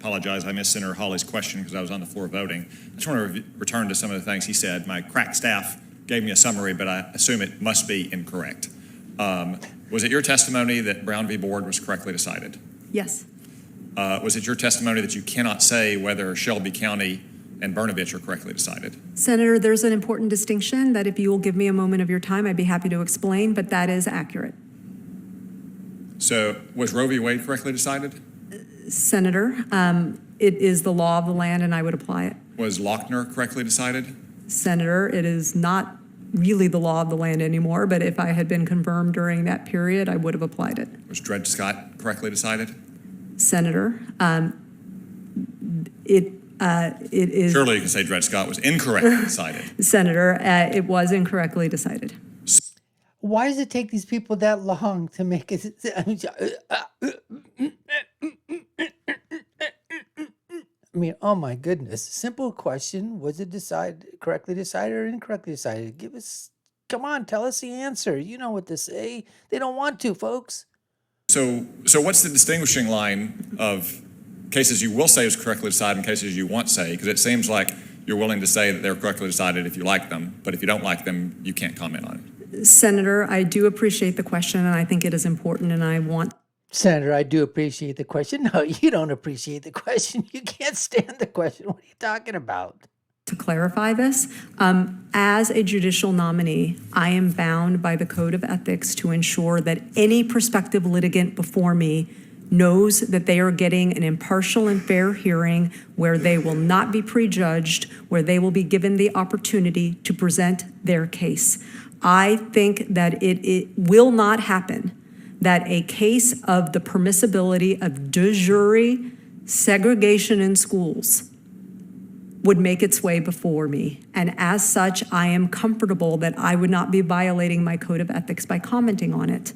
apologize. I missed Senator Hawley's question because I was on the floor voting. I just want to return to some of the things he said. My crack staff gave me a summary, but I assume it must be incorrect. Was it your testimony that Brown v. Board was correctly decided? Yes. Was it your testimony that you cannot say whether Shelby County and Brnovich are correctly decided? Senator, there's an important distinction that if you will give me a moment of your time, I'd be happy to explain, but that is accurate. So was Roe v. Wade correctly decided? Senator, it is the law of the land and I would apply it. Was Lochner correctly decided? Senator, it is not really the law of the land anymore, but if I had been confirmed during that period, I would have applied it. Was Dred Scott correctly decided? Senator, it is... Surely you can say Dred Scott was incorrectly decided. Senator, it was incorrectly decided. Why does it take these people that long to make it? I mean, oh my goodness. Simple question. Was it correctly decided or incorrectly decided? Come on, tell us the answer. You know what to say. They don't want to, folks. So what's the distinguishing line of cases you will say is correctly decided and cases you won't say? Because it seems like you're willing to say that they're correctly decided if you like them, but if you don't like them, you can't comment on it. Senator, I do appreciate the question, and I think it is important, and I want... Senator, I do appreciate the question. No, you don't appreciate the question. You can't stand the question. What are you talking about? To clarify this, as a judicial nominee, I am bound by the Code of Ethics to ensure that any prospective litigant before me knows that they are getting an impartial and fair hearing where they will not be prejudged, where they will be given the opportunity to present their case. I think that it will not happen that a case of the permissibility of de jure segregation in schools would make its way before me. And as such, I am comfortable that I would not be violating my code of ethics by commenting on it.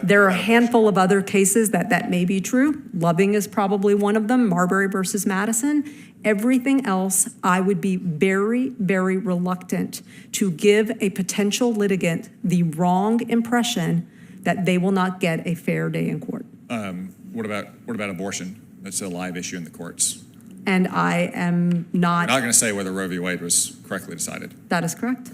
There are a handful of other cases that may be true. Loving is probably one of them, Marbury versus Madison. Everything else, I would be very, very reluctant to give a potential litigant the wrong impression that they will not get a fair day in court. What about abortion? That's a live issue in the courts. And I am not... You're not going to say whether Roe v. Wade was correctly decided. That is correct.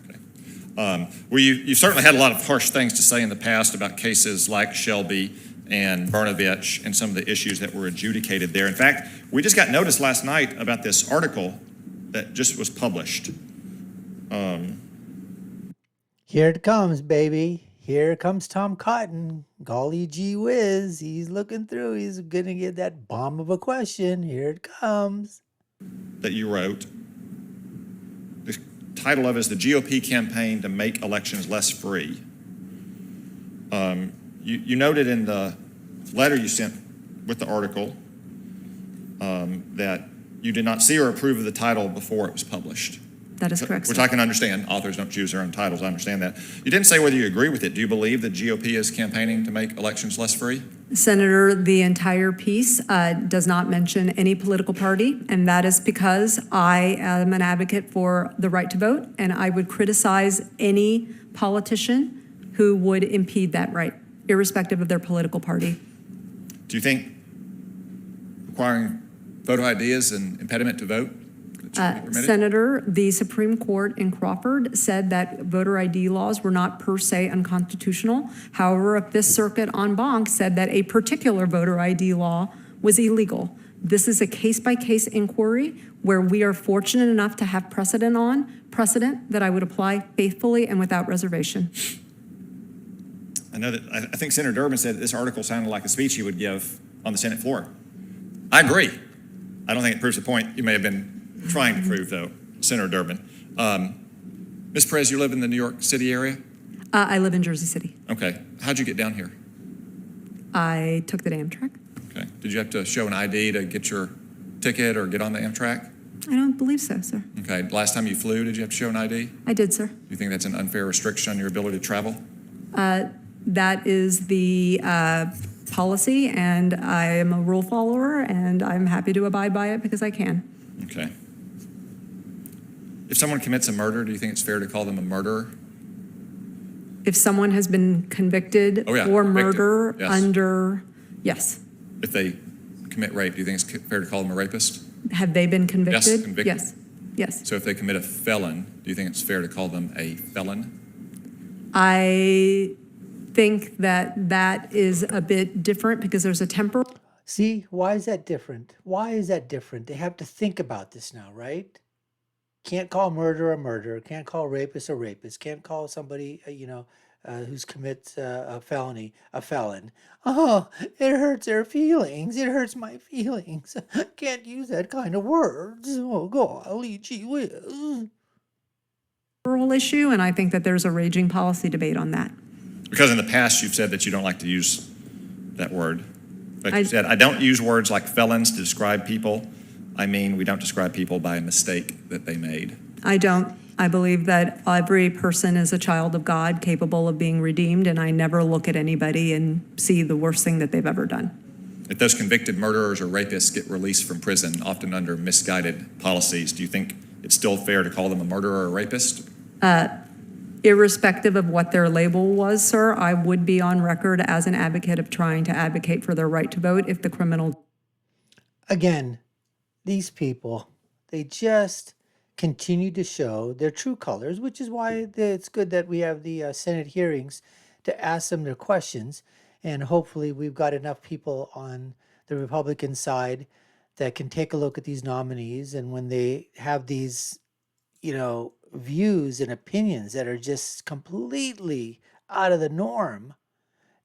Okay. Well, you certainly had a lot of harsh things to say in the past about cases like Shelby and Brnovich and some of the issues that were adjudicated there. In fact, we just got notice last night about this article that just was published. Here it comes, baby. Here comes Tom Cotton. Golly gee whiz. He's looking through. He's going to get that bomb of a question. Here it comes. That you wrote. The title of it is The GOP Campaign to Make Elections Less Free. You noted in the letter you sent with the article that you did not see or approve of the title before it was published. That is correct, Which sir. I can understand. Authors don't choose their own titles. I understand that. You didn't say whether you agree with it. Do you believe the GOP is campaigning to make elections less free? Senator, the entire piece does not mention any political party, and that is because I am an advocate for the right to vote, and I would criticize any politician who would impede that right, irrespective of their political party. Do you think requiring photo ID is an impediment to vote? Senator, the Supreme Court in Crawford said that voter ID laws were not per se unconstitutional. However, a Fifth Circuit en banc said that a particular voter ID law was illegal. This is a case-by-case inquiry where we are fortunate enough to have precedent that I would apply faithfully and without reservation. I know that I think Senator Durbin said that this article sounded like a speech he would give on the Senate floor. I agree. I don't think it proves the point you may have been trying to prove, though, Senator Durbin. Ms. Perez, you live in the New York City area? I live in Jersey City. Okay. How'd you get down here? I took the Amtrak. Okay. Did you have to show an ID to get your ticket or get on the Amtrak? I don't believe so, sir. Okay. Last time you flew, did you have to show an ID? I did, sir. Do you think that's an unfair restriction on your ability to travel? That is the policy, and I am a rule follower, and I'm happy to abide by it because I can. Okay. If someone commits a murder, do you think it's fair to call them a murderer? If someone has been convicted for murder yes. under, yes. If they commit rape, do you think it's fair to call them a rapist? Have they been convicted? convicted. Yes, yes. So if they commit a felon, do you think it's fair to call them a felon? I think that that is a bit different because there's a temporal. See, why is that different? Why is that different? They have to think about this now, right? Can't call murder a murderer. Can't call rapist a rapist. Can't call somebody, who's commits a felony a felon. Oh, it hurts their feelings. It hurts my feelings. Can't use that kind of words. Oh, golly gee whiz. Issue, and I think that there's a raging policy debate on that. Because in the past, you've said that you don't like to use that word. But you said, I don't use words like felons to describe people. I mean, we don't describe people by a mistake that they made. I don't. I believe that every person is a child of God capable of being redeemed, and I never look at anybody and see the worst thing that they've ever done. If those convicted murderers or rapists get released from prison, often under misguided policies, do you think it's still fair to call them a murderer or a rapist? Irrespective of what their label was, sir, I would be on record as an advocate of trying to advocate for their right to vote if the criminal. Again, these people, they just continue to show their true colors, which is why it's good that we have the Senate hearings to ask them their questions. And hopefully we've got enough people on the Republican side that can take a look at these nominees. And when they have these, views and opinions that are just completely out of the norm,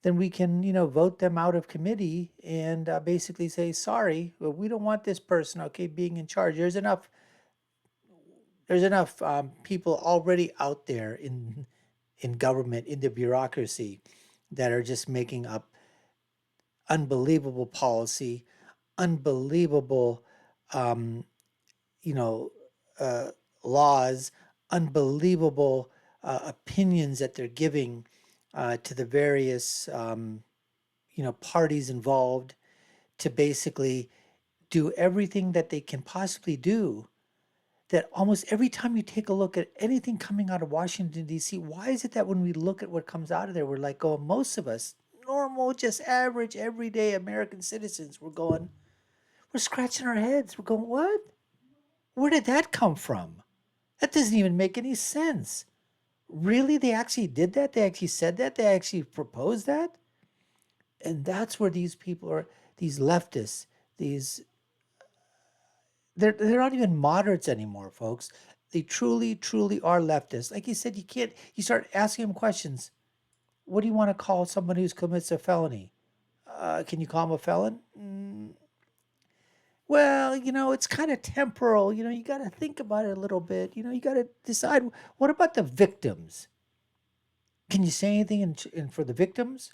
then we can, vote them out of committee and basically say, sorry, but we don't want this person, being in charge. There's enough people already out there in government, in the bureaucracy, that are just making up unbelievable policy, unbelievable, laws, unbelievable opinions that they're giving to the various, parties involved to basically do everything that they can possibly do. That almost every time you take a look at anything coming out of Washington, D.C., why is it that when we look at what comes out of there, we're like, most of us, normal, just average, everyday American citizens, we're scratching our heads. We're going, what? Where did that come from? That doesn't even make any sense. Really? They actually did that? They actually said that? They actually proposed that? And that's where these people are, these leftists, they're not even moderates anymore, folks. They truly, truly are leftists. Like you said, you start asking them questions. What do you want to call somebody who commits a felony? Can you call him a felon? Well, it's kind of temporal. You got to think about it a little bit. You got to decide, what about the victims? Can you say anything in for the victims?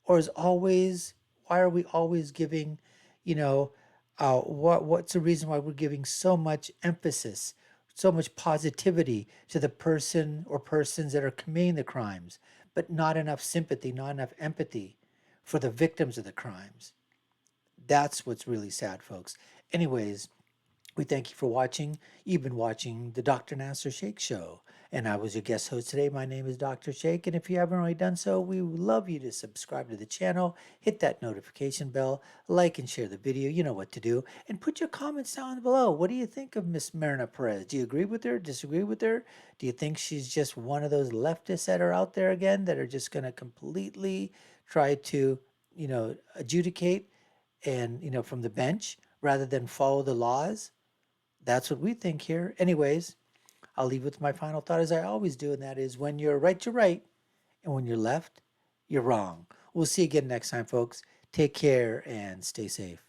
Or why are we always giving, what's the reason why we're giving so much emphasis, so much positivity to the person or persons that are committing the crimes, but not enough sympathy, not enough empathy for the victims of the crimes? That's what's really sad, folks. Anyways, we thank you for watching. You've been watching the Dr. Nasir Shaikh Show, and I was your guest host today. My name is Dr. Shaikh, and if you haven't already done so, we would love you to subscribe to the channel, hit that notification bell, like and share the video. You know what to do, and put your comments down below. What do you think of Miss Myrna Perez? Do you agree with her? Disagree with her? Do you think she's just one of those leftists that are out there again that are just going to completely try to, adjudicate and, from the bench rather than follow the laws? That's what we think here. Anyways, I'll leave with my final thought as I always do, and that is, when you're right, you're right, and when you're left, you're wrong. We'll see you again next time, folks. Take care and stay safe.